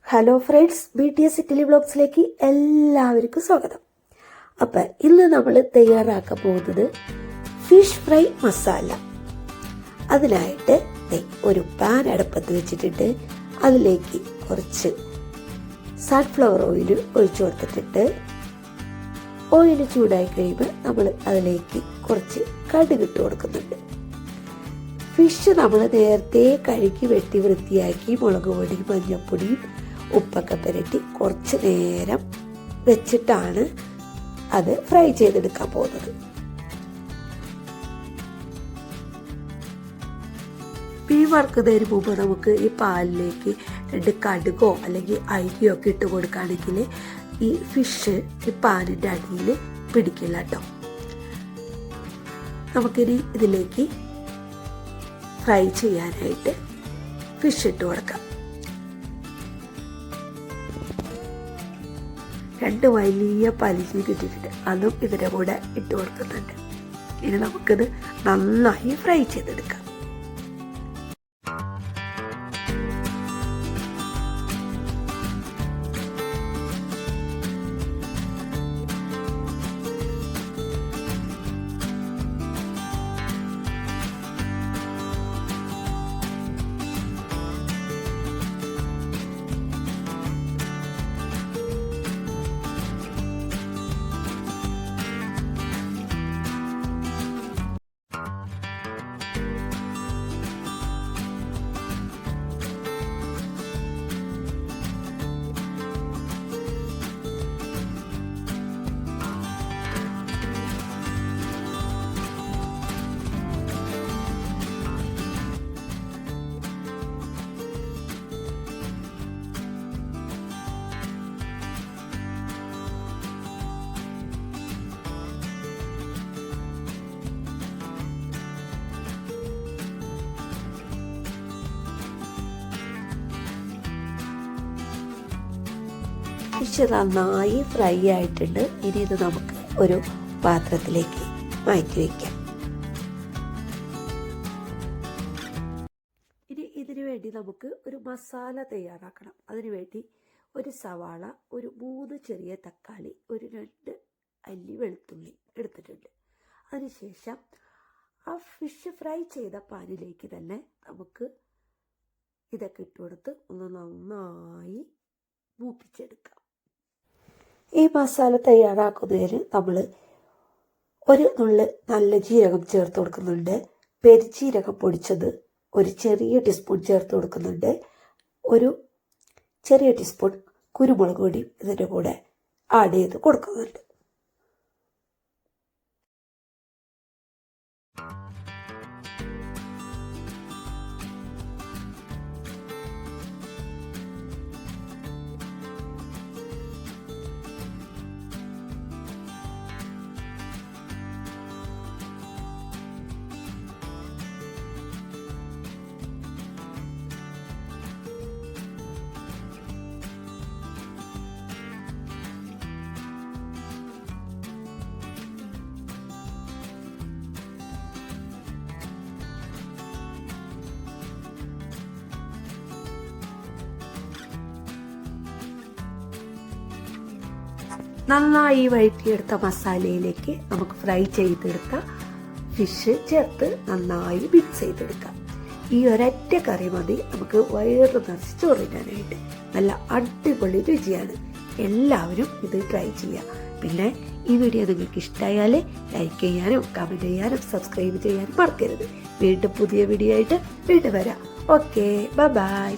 Hello friends, BTS Italy വ്ളോഗ്സിലേക്ക് എല്ലാവർക്കും സ്വാഗതം. അപ്പം ഇന്ന് നമ്മൾ തയ്യാറാക്കാൻ പോകുന്നത് ഫിഷ് ഫ്രൈ മസാല. അതിനായിട്ട് ഒരു പാൻ അടുപ്പത്ത് വെച്ചിട്ടുണ്ട്. അതിലേക്ക് കുറച്ച് സൺഫ്ലവർ ഓയിൽ ഒഴിച്ചു കൊടുത്തിട്ടുണ്ട്. ഓയിൽ ചൂടായി കഴിയുമ്പോൾ നമ്മൾ അതിലേക്ക് കുറച്ച് കടുകിട്ട് കൊടുക്കുന്നുണ്ട്. ഫിഷ് നമ്മൾ നേരത്തെ കഴുകി വെട്ടി വൃത്തിയാക്കി മുളക് പൊടിയും മഞ്ഞൾപ്പൊടിയും ഉപ്പൊക്കെ പുരട്ടി കുറച്ച് നേരം വെച്ചിട്ടാണ് അത് ഫ്രൈ ചെയ്തെടുക്കാൻ പോകുന്നത്. മീൻ വറുക്കുന്നതിന് മുമ്പ് നമുക്ക് ഈ പാലിലേക്ക് 2 കടുകോ അല്ലെങ്കിൽ അരിയോ ഒക്കെ ഇട്ട് കൊടുക്കുകയാണെങ്കിൽ ഈ ഫിഷ് ഈ പാനിൻ്റെ അടിയിൽ പിടിക്കില്ല കേട്ടോ. നമുക്കിനി ഇതിലേക്ക് ഫ്രൈ ചെയ്യാനായിട്ട് ഫിഷ് ഇട്ട് കൊടുക്കാം. 2 വലിയ പലിശ ഇട്ടിട്ടുണ്ട്, അതും ഇതിൻ്റെ കൂടെ ഇട്ട് കൊടുക്കുന്നുണ്ട്. ഇനി നമുക്കിത് നന്നായി ഫ്രൈ ചെയ്തെടുക്കാം. ഫിഷ് നന്നായി ഫ്രൈ ആയിട്ടുണ്ട്. ഇനി ഇത് നമുക്ക് ഒരു പാത്രത്തിലേക്ക് മാറ്റി വയ്ക്കാം. ഇനി ഇതിനു വേണ്ടി നമുക്ക് ഒരു മസാല തയ്യാറാക്കണം. അതിനുവേണ്ടി ഒരു സവാള, ഒരു 3 ചെറിയ തക്കാളി, ഒരു 2 അല്ലി വെളുത്തുള്ളി എടുത്തിട്ടുണ്ട്. അതിനുശേഷം ആ ഫിഷ് ഫ്രൈ ചെയ്ത പാനിലേക്ക് തന്നെ നമുക്ക് ഇതൊക്കെ ഇട്ടുകൊടുത്ത് ഒന്ന് നന്നായി മൂപ്പിച്ചെടുക്കാം. ഈ മസാല തയ്യാറാക്കുന്നതിന് നമ്മൾ ഒരു നുള്ള് നല്ല ജീരകം ചേർത്ത് കൊടുക്കുന്നുണ്ട്. പെരുംജീരകം പൊടിച്ചത് ഒരു ചെറിയ ടീസ്പൂൺ ചേർത്ത് കൊടുക്കുന്നുണ്ട്. ഒരു ചെറിയ ടീസ്പൂൺ കുരുമുളക് പൊടി ഇതിൻ്റെ കൂടെ ആഡ് ചെയ്ത് കൊടുക്കുന്നുണ്ട്. നന്നായി വഴറ്റിയെടുത്ത മസാലയിലേക്ക് നമുക്ക് ഫ്രൈ ചെയ്തെടുത്ത ഫിഷ് ചേർത്ത് നന്നായി മിക്സ് ചെയ്തെടുക്കാം. ഈ ഒരൊറ്റ കറി മതി നമുക്ക് വയറ് നിറച്ച് ചോറിനാനായിട്ട്. നല്ല അടിപൊളി രുചിയാണ്. എല്ലാവരും ഇത് ട്രൈ ചെയ്യാം. പിന്നെ ഈ വീഡിയോ നിങ്ങൾക്ക് ഇഷ്ടമായാൽ ലൈക്ക് ചെയ്യാനും കമൻറ്റ് ചെയ്യാനും സബ്സ്ക്രൈബ് ചെയ്യാനും മറക്കരുത്. വീണ്ടും പുതിയ വീഡിയോ ആയിട്ട് വീണ്ടും വരാം. Okay, by.